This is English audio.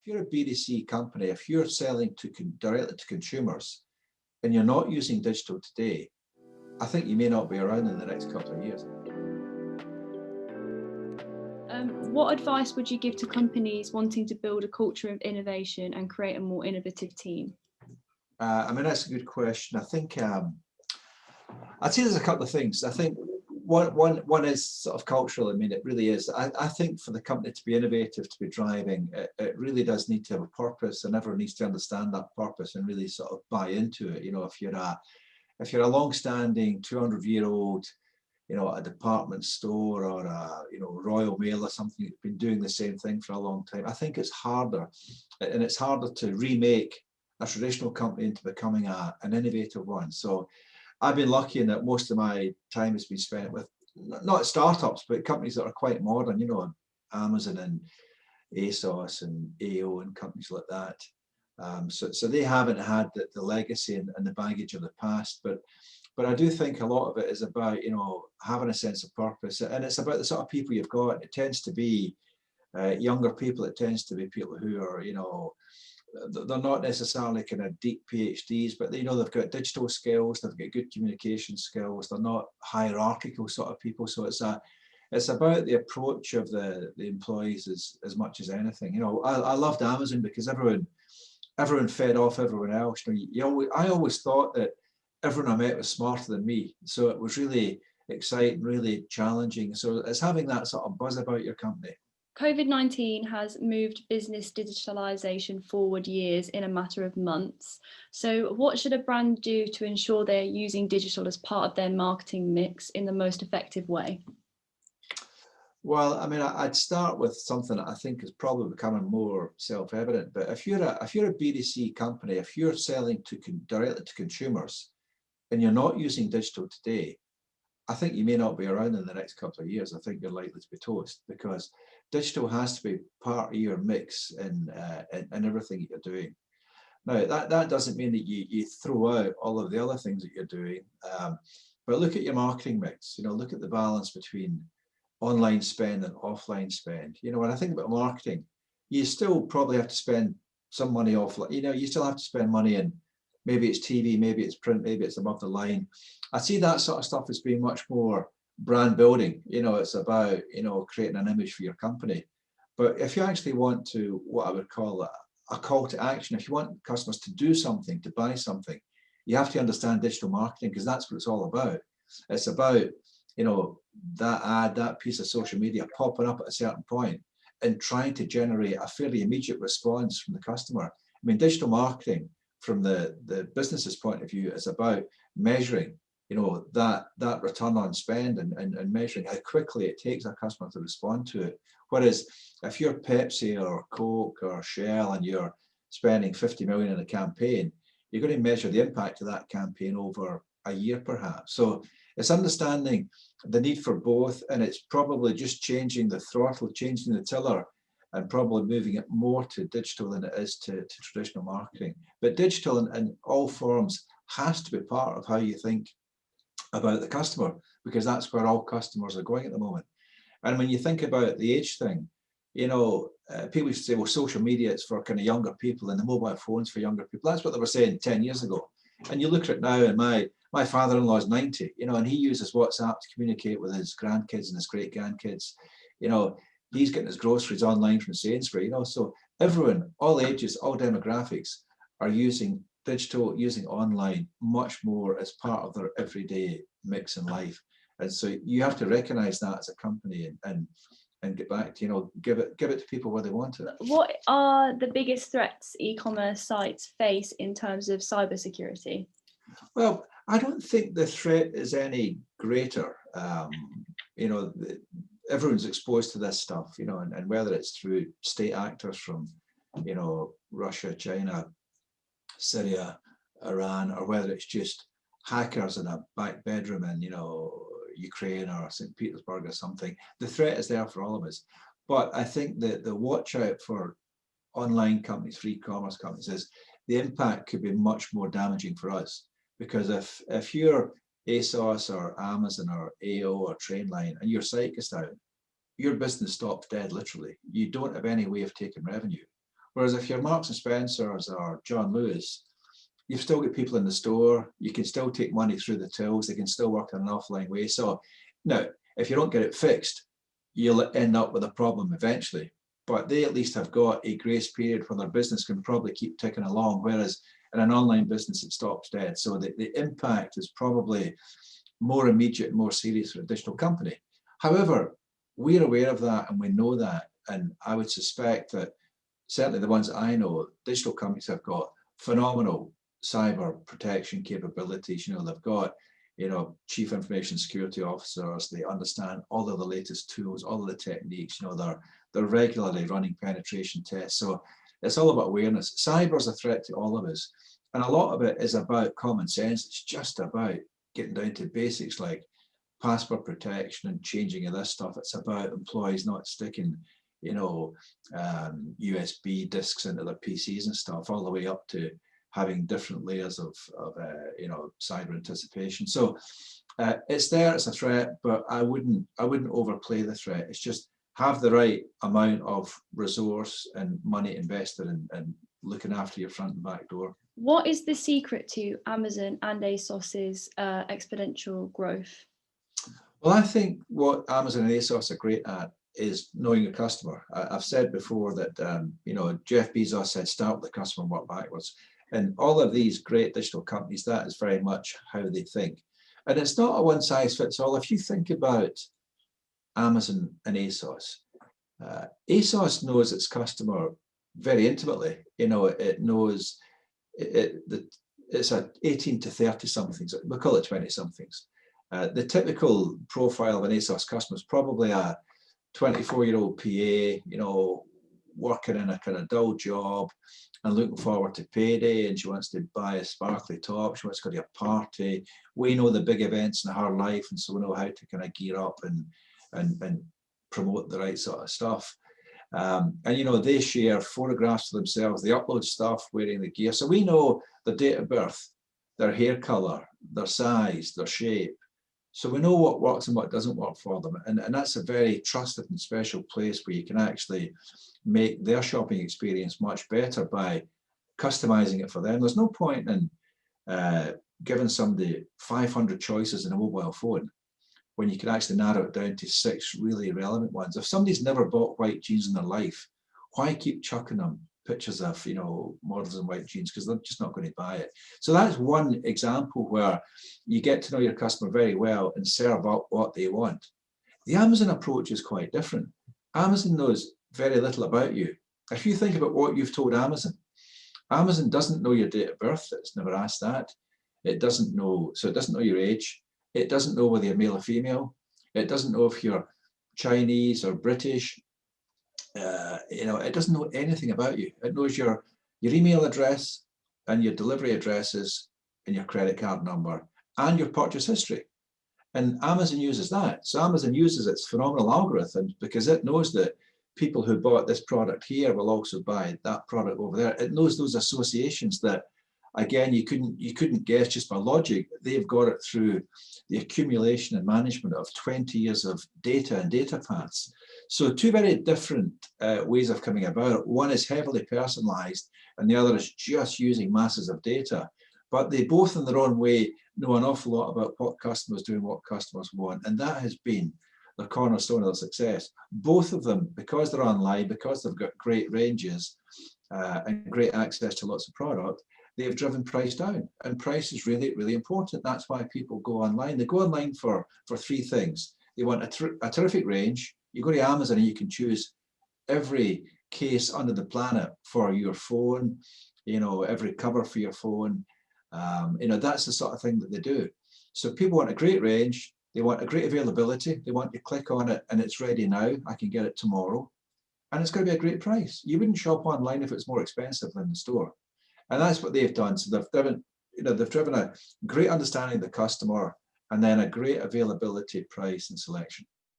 if you're a B2C company, if you're selling directly to consumers and you're not using digital today, I think you may not be around in the next couple of years. What advice would you give to companies wanting to build a culture of innovation and create a more innovative team? I mean, that's a good question. I think I'd say there's a couple of things. I think one is sort of cultural. I mean, it really is. I think for the company to be innovative, to be driving, it really does need to have a purpose, and everyone needs to understand that purpose and really sort of buy into it. You know, if you're a long-standing 200-year-old, you know, a department store or a, you know, Royal Mail or something that's been doing the same thing for a long time, I think it's harder, and it's harder to remake a traditional company into becoming an innovative one. So I've been lucky in that most of my time has been spent with not startups, but companies that are quite modern, you know, Amazon and ASOS and AO and companies like that. So they haven't had the legacy and the baggage of the past, but I do think a lot of it is about, you know, having a sense of purpose, and it's about the sort of people you've got. It tends to be younger people. It tends to be people who are, you know, they're not necessarily kind of deep PhDs, but you know, they've got digital skills, they've got good communication skills, they're not hierarchical sort of people. So it's about the approach of the employees as much as anything. You know, I loved Amazon because everyone fed off everyone else. You know, I always thought that everyone I met was smarter than me. So it was really exciting, really challenging. So it's having that sort of buzz about your company. COVID-19 has moved business digitalization forward years in a matter of months. So what should a brand do to ensure they're using digital as part of their marketing mix in the most effective way? Well, I mean, I'd start with something that I think is probably becoming more self-evident. But if you're a B2C company, if you're selling directly to consumers and you're not using digital today, I think you may not be around in the next couple of years. I think you're likely to be toast, because digital has to be part of your mix in everything that you're doing. Now, that doesn't mean that you throw out all of the other things that you're doing, but look at your marketing mix. You know, look at the balance between online spend and offline spend. You know, when I think about marketing, you still probably have to spend some money offline. You know, you still have to spend money in, maybe it's TV, maybe it's print, maybe it's above the line. I see that sort of stuff as being much more brand building. You know, it's about, you know, creating an image for your company. But if you actually want to, what I would call a call to action, if you want customers to do something, to buy something, you have to understand digital marketing, because that's what it's all about. It's about, you know, that ad, that piece of social media popping up at a certain point and trying to generate a fairly immediate response from the customer. I mean, digital marketing from the business's point of view is about measuring, you know, that return on spend and measuring how quickly it takes a customer to respond to it. Whereas if you're Pepsi or Coke or Shell and you're spending 50 million in a campaign, you're going to measure the impact of that campaign over a year perhaps. So it's understanding the need for both, and it's probably just changing the throttle, changing the tiller, and probably moving it more to digital than it is to traditional marketing. But digital in all forms has to be part of how you think about the customer, because that's where all customers are going at the moment. And when you think about the age thing, you know, people used to say, well, social media is for kind of younger people and the mobile phones for younger people. That's what they were saying 10 years ago. And you look at it now, and my father-in-law is 90, you know, and he uses WhatsApp to communicate with his grandkids and his great-grandkids. You know, he's getting his groceries online from Sainsbury's, you know. So everyone, all ages, all demographics are using digital, using online much more as part of their everyday mix in life. And so you have to recognize that as a company and get back to, you know, give it to people where they want it. What are the biggest threats e-commerce sites face in terms of cybersecurity? Well, I don't think the threat is any greater. You know, everyone's exposed to this stuff, you know, and whether it's through state actors from, you know, Russia, China, Syria, Iran, or whether it's just hackers in a back bedroom in, you know, Ukraine or St. Petersburg or something, the threat is there for all of us. But I think that the watch out for online companies, for e-commerce companies, is the impact could be much more damaging for us. Because if you're ASOS or Amazon or AO or Trainline and your site goes down, your business stops dead literally. You don't have any way of taking revenue. Whereas if you're Marks and Spencer's or John Lewis, you've still got people in the store, you can still take money through the tills, they can still work in an offline way. So now, if you don't get it fixed, you'll end up with a problem eventually. But they at least have got a grace period where their business can probably keep ticking along, whereas in an online business, it stops dead. So the impact is probably more immediate and more serious for a digital company. However, we're aware of that and we know that. And I would suspect that certainly the ones that I know, digital companies have got phenomenal cyber protection capabilities. You know, they've got, you know, chief information security officers, they understand all of the latest tools, all of the techniques, you know, they're regularly running penetration tests. So it's all about awareness. Cyber is a threat to all of us. And a lot of it is about common sense. It's just about getting down to basics like password protection and changing of this stuff. It's about employees not sticking, you know, USB discs into their PCs and stuff, all the way up to having different layers of you know, cyber anticipation. So it's there, it's a threat, but I wouldn't overplay the threat. It's just have the right amount of resource and money invested in looking after your front and back door. What is the secret to Amazon and ASOS's exponential growth? Well, I think what Amazon and ASOS are great at is knowing your customer. I've said before that, you know, Jeff Bezos said, start with the customer and work backwards. And all of these great digital companies, that is very much how they think. And it's not a one size fits all. If you think about Amazon and ASOS, ASOS knows its customer very intimately. You know, it knows it's a 18 to 30 somethings, we'll call it 20 somethings. The typical profile of an ASOS customer is probably a 24-year-old PA, you know, working in a kind of dull job and looking forward to payday, and she wants to buy a sparkly top, she wants to go to a party. We know the big events in her life, and so we know how to kind of gear up and promote the right sort of stuff. And you know, they share photographs of themselves, they upload stuff wearing the gear, so we know their date of birth, their hair color, their size, their shape. So we know what works and what doesn't work for them. And that's a very trusted and special place where you can actually make their shopping experience much better by customizing it for them. There's no point in giving somebody 500 choices in a mobile phone when you can actually narrow it down to 6 really relevant ones. If somebody's never bought white jeans in their life, why keep chucking them pictures of, you know, models in white jeans, because they're just not going to buy it. So that's one example where you get to know your customer very well and serve up what they want. The Amazon approach is quite different. Amazon knows very little about you. If you think about what you've told Amazon, Amazon doesn't know your date of birth. It's never asked that. It doesn't know, so it doesn't know your age. It doesn't know whether you're male or female. It doesn't know if you're Chinese or British. You know, it doesn't know anything about you. It knows your email address and your delivery addresses and your credit card number and your purchase history. And Amazon uses that. So Amazon uses its phenomenal algorithm because it knows that people who bought this product here will also buy that product over there. It knows those associations that, again, you couldn't guess just by logic. They've got it through the accumulation and management of 20 years of data and data paths. So 2 very different ways of coming about it. One is heavily personalized and the other is just using masses of data. But they both in their own way know an awful lot about what customers do and what customers want. And that has been the cornerstone of their success. Both of them, because they're online, because they've got great ranges and great access to lots of product, they've driven price down. And price is really, really important. That's why people go online. They go online for 3 things. They want a terrific range. You go to Amazon and you can choose every case under the planet for your phone, you know, every cover for your phone. You know, that's the sort of thing that they do. So people want a great range. They want a great availability. They want to click on it and it's ready now. I can get it tomorrow. And it's going to be a great price. You wouldn't shop online if it's more expensive than the store. And that's what they've done. So they've driven a great understanding of the customer and then a great availability, price and selection.